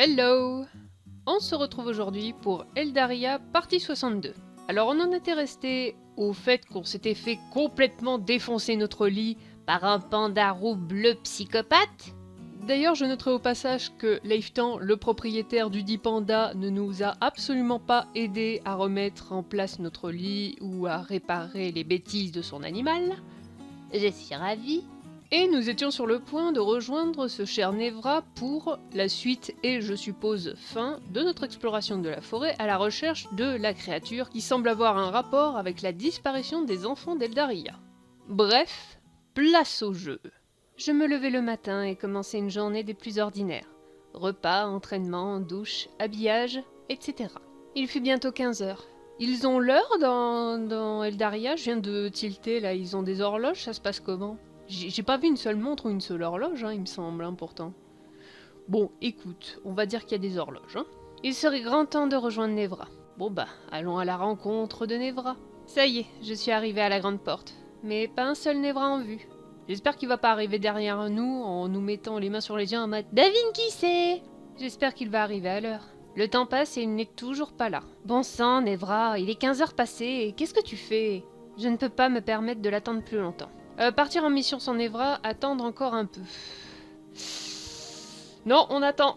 Hello! On se retrouve aujourd'hui pour Eldaria partie 62. Alors on en était resté au fait qu'on s'était fait complètement défoncer notre lit par un panda roux bleu psychopathe. D'ailleurs je noterai au passage que Leiftan, le propriétaire du dit panda, ne nous a absolument pas aidé à remettre en place notre lit ou à réparer les bêtises de son animal. Je suis ravie. Et nous étions sur le point de rejoindre ce cher Nevra pour la suite et, je suppose, fin de notre exploration de la forêt à la recherche de la créature qui semble avoir un rapport avec la disparition des enfants d'Eldaria. Bref, place au jeu. Je me levai le matin et commençai une journée des plus ordinaires. Repas, entraînement, douche, habillage, etc. Il fut bientôt 15 heures. Ils ont l'heure dans Eldaria? Je viens de tilter là, ils ont des horloges, ça se passe comment? J'ai pas vu une seule montre ou une seule horloge, il me semble, pourtant. Bon, écoute, on va dire qu'il y a des horloges, Il serait grand temps de rejoindre Nevra. Bon bah, allons à la rencontre de Nevra. Ça y est, je suis arrivée à la grande porte. Mais pas un seul Nevra en vue. J'espère qu'il va pas arriver derrière nous en nous mettant les mains sur les yeux en mode « Devine qui c'est !» J'espère qu'il va arriver à l'heure. Le temps passe et il n'est toujours pas là. Bon sang, Nevra, il est 15 heures passées, qu'est-ce que tu fais? Je ne peux pas me permettre de l'attendre plus longtemps. Partir en mission sans Nevra, attendre encore un peu. Non, on attend.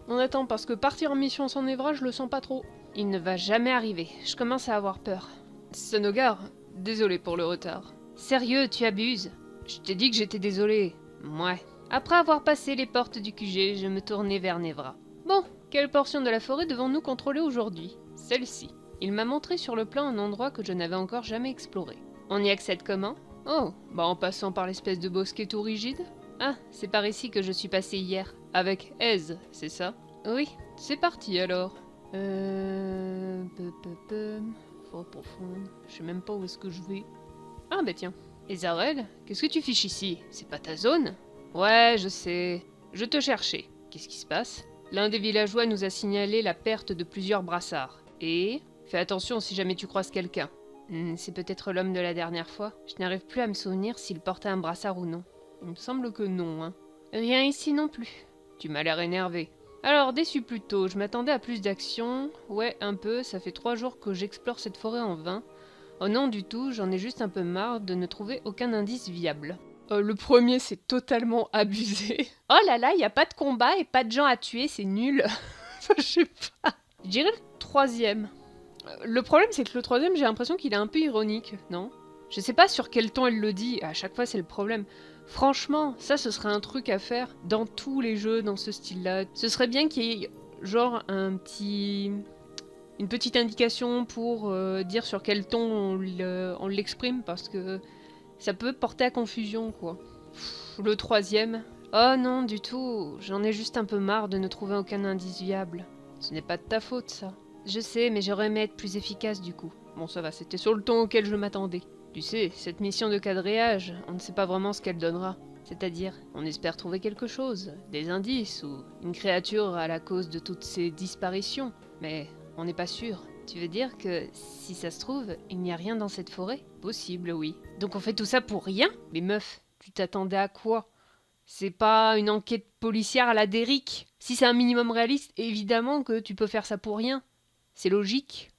On attend parce que partir en mission sans Nevra, je le sens pas trop. Il ne va jamais arriver. Je commence à avoir peur. Sonogar, désolé pour le retard. Sérieux, tu abuses. Je t'ai dit que j'étais désolé. Ouais. Après avoir passé les portes du QG, je me tournai vers Nevra. Bon, quelle portion de la forêt devons-nous contrôler aujourd'hui? Celle-ci. Il m'a montré sur le plan un endroit que je n'avais encore jamais exploré. On y accède comment? Oh, bah en passant par l'espèce de bosquet tout rigide? Ah, c'est par ici que je suis passée hier. Avec Aise, c'est ça? Oui, c'est parti alors. Forêt profonde, je sais même pas où est-ce que je vais. Ah bah tiens. Ezarel, qu'est-ce que tu fiches ici? C'est pas ta zone? Ouais, je sais. Je te cherchais. Qu'est-ce qui se passe? L'un des villageois nous a signalé la perte de plusieurs brassards. Et fais attention si jamais tu croises quelqu'un. C'est peut-être l'homme de la dernière fois. Je n'arrive plus à me souvenir s'il portait un brassard ou non. Il me semble que non, Rien ici non plus. Tu m'as l'air énervé. Alors, déçu plutôt, je m'attendais à plus d'action. Ouais, un peu, ça fait 3 jours que j'explore cette forêt en vain. Oh non, du tout, j'en ai juste un peu marre de ne trouver aucun indice viable. Le premier, c'est totalement abusé. Oh là là, y a pas de combat et pas de gens à tuer, c'est nul. Je sais pas. Je dirais le troisième. Le problème, c'est que le troisième, j'ai l'impression qu'il est un peu ironique, non? Je sais pas sur quel ton elle le dit, à chaque fois c'est le problème. Franchement, ça ce serait un truc à faire dans tous les jeux dans ce style-là. Ce serait bien qu'il y ait genre une petite indication pour dire sur quel ton on l'exprime, parce que ça peut porter à confusion, quoi. Le troisième... Oh non, du tout, j'en ai juste un peu marre de ne trouver aucun indice viable. Ce n'est pas de ta faute, ça. Je sais, mais j'aurais aimé être plus efficace du coup. Bon, ça va, c'était sur le ton auquel je m'attendais. Tu sais, cette mission de quadrillage, on ne sait pas vraiment ce qu'elle donnera. C'est-à-dire, on espère trouver quelque chose, des indices ou une créature à la cause de toutes ces disparitions. Mais on n'est pas sûr. Tu veux dire que, si ça se trouve, il n'y a rien dans cette forêt? Possible, oui. Donc on fait tout ça pour rien? Mais meuf, tu t'attendais à quoi? C'est pas une enquête policière à la Derrick. Si c'est un minimum réaliste, évidemment que tu peux faire ça pour rien. C'est logique.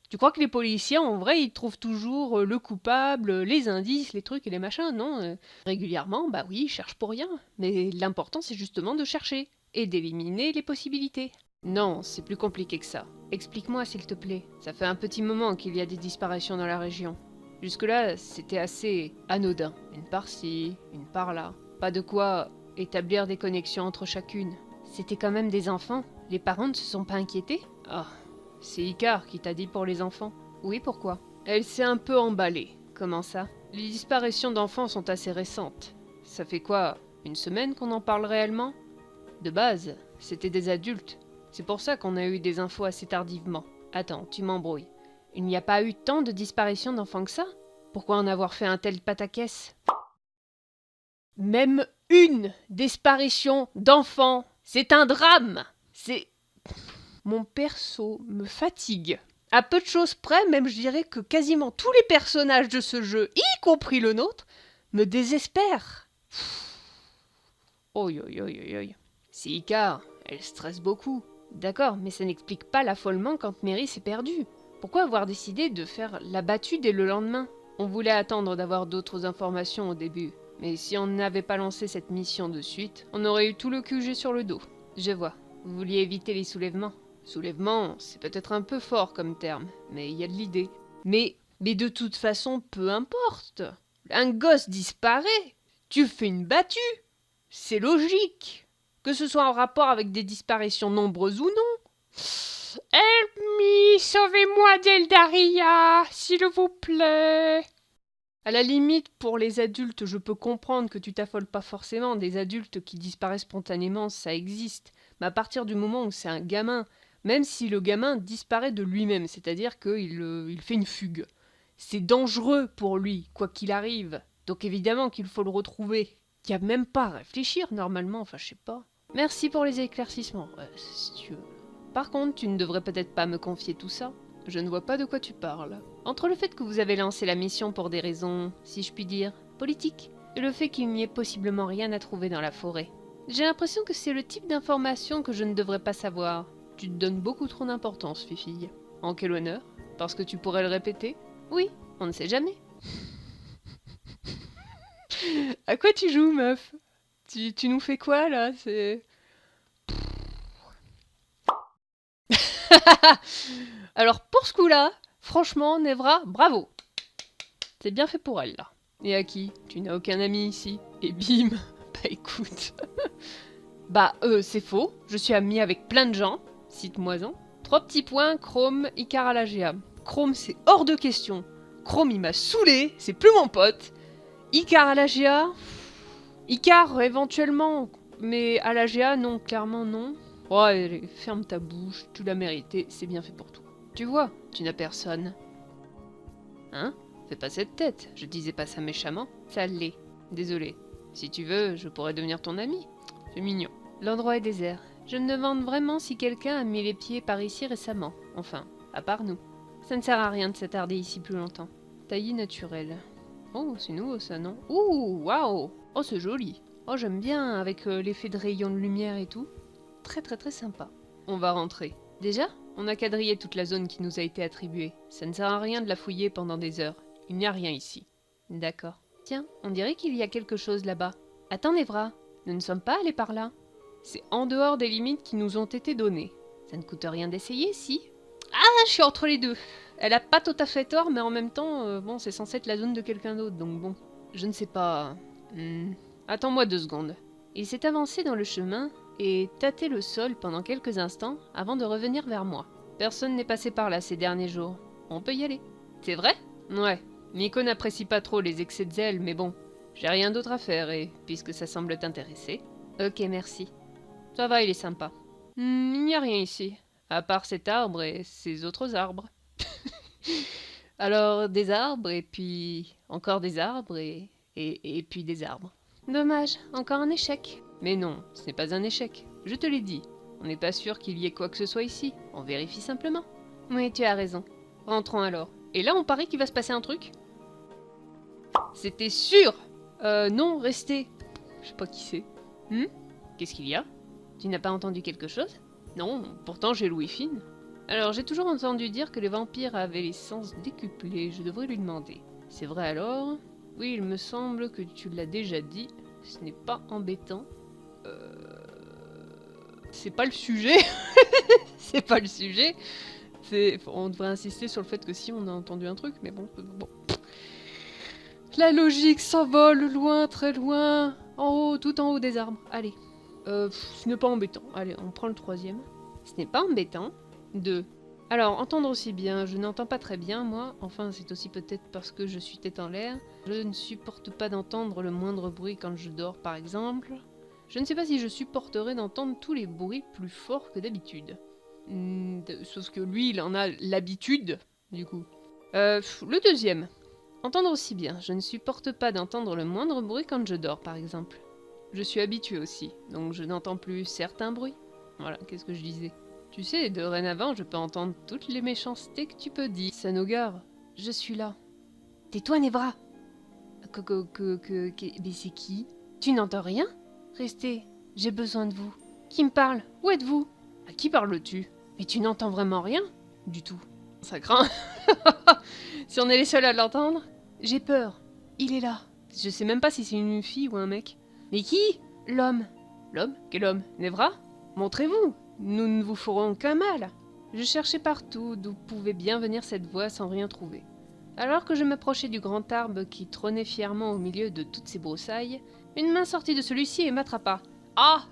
Tu crois que les policiers, en vrai, ils trouvent toujours le coupable, les indices, les trucs et les machins, non? Régulièrement, bah oui, ils cherchent pour rien. Mais l'important, c'est justement de chercher et d'éliminer les possibilités. Non, c'est plus compliqué que ça. Explique-moi, s'il te plaît. Ça fait un petit moment qu'il y a des disparitions dans la région. Jusque-là, c'était assez anodin. Une par-ci, une par-là. Pas de quoi établir des connexions entre chacune. C'était quand même des enfants. Les parents ne se sont pas inquiétés? Ah... C'est Icar qui t'a dit pour les enfants. Oui, pourquoi? Elle s'est un peu emballée. Comment ça? Les disparitions d'enfants sont assez récentes. Ça fait quoi? Une semaine qu'on en parle réellement? De base, c'était des adultes. C'est pour ça qu'on a eu des infos assez tardivement. Attends, tu m'embrouilles. Il n'y a pas eu tant de disparitions d'enfants que ça? Pourquoi en avoir fait un tel pataquès? Même une disparition d'enfants, c'est un drame! C'est... Mon perso me fatigue. À peu de choses près, même je dirais que quasiment tous les personnages de ce jeu, y compris le nôtre, me désespèrent. Oi oi oi oi oi. C'est Icar. Elle stresse beaucoup. D'accord, mais ça n'explique pas l'affolement quand Mary s'est perdue. Pourquoi avoir décidé de faire la battue dès le lendemain? On voulait attendre d'avoir d'autres informations au début. Mais si on n'avait pas lancé cette mission de suite, on aurait eu tout le QG sur le dos. Je vois. Vous vouliez éviter les soulèvements. Soulèvement, c'est peut-être un peu fort comme terme, mais il y a de l'idée. Mais de toute façon, peu importe. Un gosse disparaît. Tu fais une battue. C'est logique. Que ce soit en rapport avec des disparitions nombreuses ou non. Help me, sauvez-moi d'Eldaria, s'il vous plaît. À la limite, pour les adultes, je peux comprendre que tu t'affoles pas forcément. Des adultes qui disparaissent spontanément, ça existe. Mais à partir du moment où c'est un gamin, même si le gamin disparaît de lui-même, c'est-à-dire qu'il fait une fugue, c'est dangereux pour lui, quoi qu'il arrive. Donc évidemment qu'il faut le retrouver. Il n'y a même pas à réfléchir normalement, enfin je sais pas. Merci pour les éclaircissements, si tu veux. Par contre, tu ne devrais peut-être pas me confier tout ça. Je ne vois pas de quoi tu parles. Entre le fait que vous avez lancé la mission pour des raisons, si je puis dire, politiques, et le fait qu'il n'y ait possiblement rien à trouver dans la forêt, j'ai l'impression que c'est le type d'information que je ne devrais pas savoir. Tu te donnes beaucoup trop d'importance, fifille. En quel honneur? Parce que tu pourrais le répéter? Oui, on ne sait jamais. À quoi tu joues, meuf? Tu nous fais quoi, là? C'est... Alors, pour ce coup-là, franchement, Nevra, bravo. C'est bien fait pour elle, là. Et à qui? Tu n'as aucun ami ici. Et bim. Bah écoute. C'est faux. Je suis amie avec plein de gens. Cite-moi-en. 3 petits points, Chrome, Icar Alagia. Chrome, c'est hors de question. Chrome, il m'a saoulé. C'est plus mon pote. Icar Alagia. Icar, éventuellement. Mais Alagia, non, clairement non. Oh, allez, ferme ta bouche. Tu l'as mérité. C'est bien fait pour toi. Tu vois, tu n'as personne. Hein? Fais pas cette tête. Je disais pas ça méchamment. Ça l'est. Désolé. Si tu veux, je pourrais devenir ton ami. C'est mignon. L'endroit est désert. Je me demande vraiment si quelqu'un a mis les pieds par ici récemment. Enfin, à part nous. Ça ne sert à rien de s'attarder ici plus longtemps. Taillis naturel. Oh, c'est nouveau ça, non? Ouh, waouh! Oh, c'est joli. Oh, j'aime bien, avec l'effet de rayons de lumière et tout. Très très très sympa. On va rentrer. Déjà, on a quadrillé toute la zone qui nous a été attribuée. Ça ne sert à rien de la fouiller pendant des heures. Il n'y a rien ici. D'accord. Tiens, on dirait qu'il y a quelque chose là-bas. Attends, Nevra, nous ne sommes pas allés par là. C'est en dehors des limites qui nous ont été données. Ça ne coûte rien d'essayer, si? Ah, je suis entre les deux. Elle a pas tout à fait tort, mais en même temps, bon, c'est censé être la zone de quelqu'un d'autre, donc bon. Je ne sais pas... Attends-moi 2 secondes. Il s'est avancé dans le chemin et tâté le sol pendant quelques instants avant de revenir vers moi. Personne n'est passé par là ces derniers jours. On peut y aller. C'est vrai? Ouais. Nico n'apprécie pas trop les excès de zèle, mais bon, j'ai rien d'autre à faire et, puisque ça semble t'intéresser... Ok, merci. Ça va, il est sympa. Il n'y a rien ici, à part cet arbre et ces autres arbres. Alors, des arbres, et puis encore des arbres, et puis des arbres. Dommage, encore un échec. Mais non, ce n'est pas un échec. Je te l'ai dit. On n'est pas sûr qu'il y ait quoi que ce soit ici. On vérifie simplement. Oui, tu as raison. Rentrons alors. Et là, on parie qu'il va se passer un truc? C'était sûr! Non, restez. Je sais pas qui c'est. Qu'est-ce qu'il y a? Tu n'as pas entendu quelque chose? Non, pourtant j'ai Louis Fine. Alors, j'ai toujours entendu dire que les vampires avaient les sens décuplés. Je devrais lui demander. C'est vrai alors? Oui, il me semble que tu l'as déjà dit. Ce n'est pas embêtant. C'est pas le sujet. C'est pas le sujet. On devrait insister sur le fait que si on a entendu un truc, mais bon. La logique s'envole loin, très loin. En haut, tout en haut des arbres. Allez. Ce n'est pas embêtant. Allez, on prend le 3e. Ce n'est pas embêtant. 2. Alors, entendre aussi bien, je n'entends pas très bien, moi. Enfin, c'est aussi peut-être parce que je suis tête en l'air. Je ne supporte pas d'entendre le moindre bruit quand je dors, par exemple. Je ne sais pas si je supporterais d'entendre tous les bruits plus forts que d'habitude. Sauf que lui, il en a l'habitude, du coup. Le 2e. Entendre aussi bien, je ne supporte pas d'entendre le moindre bruit quand je dors, par exemple. Je suis habituée aussi, donc je n'entends plus certains bruits. Voilà, qu'est-ce que je disais? Tu sais, dorénavant, je peux entendre toutes les méchancetés que tu peux dire. Sanogar, je suis là. Tais-toi, Nevra. Mais c'est qui? Tu n'entends rien? Restez, j'ai besoin de vous. Qui me parle? Où êtes-vous? À qui parles-tu? Mais tu n'entends vraiment rien? Du tout. Ça craint. Si on est les seuls à l'entendre. J'ai peur. Il est là. Je sais même pas si c'est une fille ou un mec. Mais qui? L'homme. L'homme? Quel homme? Nevra? Montrez-vous. Nous ne vous ferons aucun mal. Je cherchais partout d'où pouvait bien venir cette voix sans rien trouver. Alors que je m'approchais du grand arbre qui trônait fièrement au milieu de toutes ces broussailles, une main sortit de celui-ci et m'attrapa. Ah!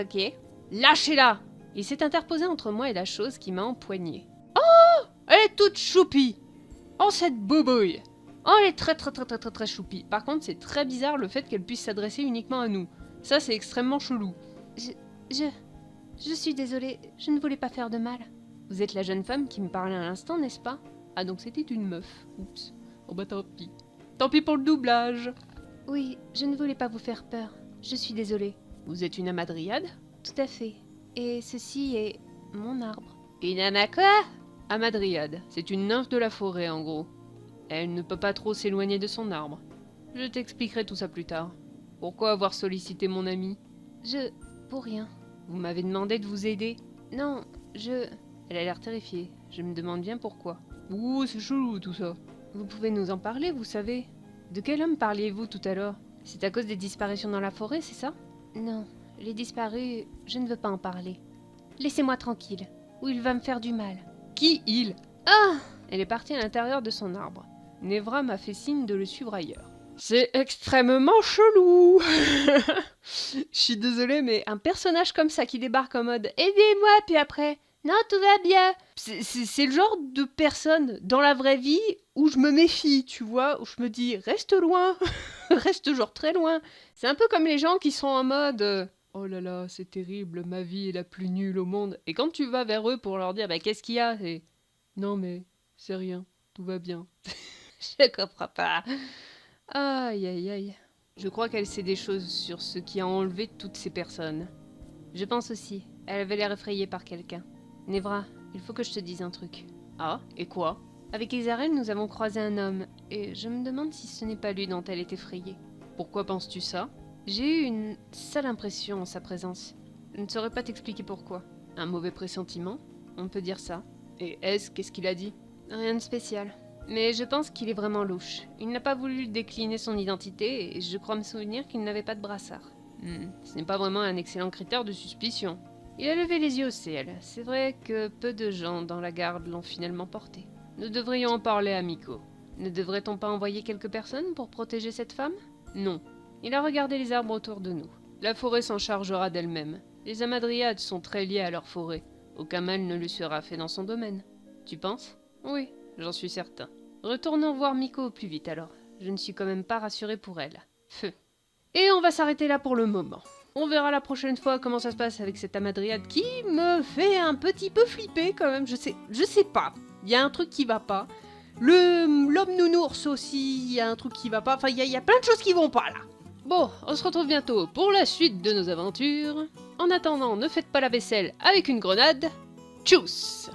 Ok. Lâchez-la! Il s'est interposé entre moi et la chose qui m'a empoigné. Oh! Elle est toute choupie! Oh, cette boubouille! Oh, elle est très choupie. Par contre, c'est très bizarre le fait qu'elle puisse s'adresser uniquement à nous. Ça, c'est extrêmement chelou. Je suis désolée, je ne voulais pas faire de mal. Vous êtes la jeune femme qui me parlait à l'instant, n'est-ce pas? Ah, donc c'était une meuf. Oups. Oh bah tant pis. Tant pis pour le doublage. Oui, je ne voulais pas vous faire peur. Je suis désolée. Vous êtes une amadriade? Tout à fait. Et ceci est mon arbre. Une ama quoi? Amadriade. C'est une nymphe de la forêt, en gros. Elle ne peut pas trop s'éloigner de son arbre. Je t'expliquerai tout ça plus tard. Pourquoi avoir sollicité mon ami? Pour rien. Vous m'avez demandé de vous aider? Non, Elle a l'air terrifiée. Je me demande bien pourquoi. Ouh, c'est chelou tout ça. Vous pouvez nous en parler, vous savez? De quel homme parliez-vous tout à l'heure? C'est à cause des disparitions dans la forêt, c'est ça? Non, les disparus, je ne veux pas en parler. Laissez-moi tranquille, ou il va me faire du mal. Qui il? Ah! Elle est partie à l'intérieur de son arbre. Nevra m'a fait signe de le suivre ailleurs. C'est extrêmement chelou. Je suis désolée, mais un personnage comme ça qui débarque en mode « Aidez-moi » puis après « Non, tout va bien ». C'est le genre de personne dans la vraie vie où je me méfie, tu vois, où je me dis « Reste loin, reste genre très loin ». C'est un peu comme les gens qui sont en mode Oh là là, c'est terrible, ma vie est la plus nulle au monde ». Et quand tu vas vers eux pour leur dire « Bah qu'est-ce qu'il y a ?» C'est « Non mais, c'est rien, tout va bien ». Je comprends pas. Aïe aïe aïe. Je crois qu'elle sait des choses sur ce qui a enlevé toutes ces personnes. Je pense aussi. Elle avait l'air effrayée par quelqu'un. Nevra, il faut que je te dise un truc. Ah, et quoi? Avec Isarel, nous avons croisé un homme, et je me demande si ce n'est pas lui dont elle est effrayée. Pourquoi penses-tu ça? J'ai eu une sale impression en sa présence. Je ne saurais pas t'expliquer pourquoi. Un mauvais pressentiment? On peut dire ça. Et qu'est-ce qu'il a dit? Rien de spécial. Mais je pense qu'il est vraiment louche. Il n'a pas voulu décliner son identité et je crois me souvenir qu'il n'avait pas de brassard. Ce n'est pas vraiment un excellent critère de suspicion. Il a levé les yeux au ciel. C'est vrai que peu de gens dans la garde l'ont finalement porté. Nous devrions en parler à Miko. Ne devrait-on pas envoyer quelques personnes pour protéger cette femme? Non. Il a regardé les arbres autour de nous. La forêt s'en chargera d'elle-même. Les amadriades sont très liées à leur forêt. Aucun mal ne lui sera fait dans son domaine. Tu penses? Oui. J'en suis certain. Retournons voir Miko au plus vite alors. Je ne suis quand même pas rassurée pour elle. Feu. Et on va s'arrêter là pour le moment. On verra la prochaine fois comment ça se passe avec cette amadriade qui me fait un petit peu flipper quand même. Je sais pas. Il y a un truc qui va pas. L'homme nounours aussi, il y a un truc qui va pas. Enfin, il y a plein de choses qui vont pas là. Bon, on se retrouve bientôt pour la suite de nos aventures. En attendant, ne faites pas la vaisselle avec une grenade. Tchuss!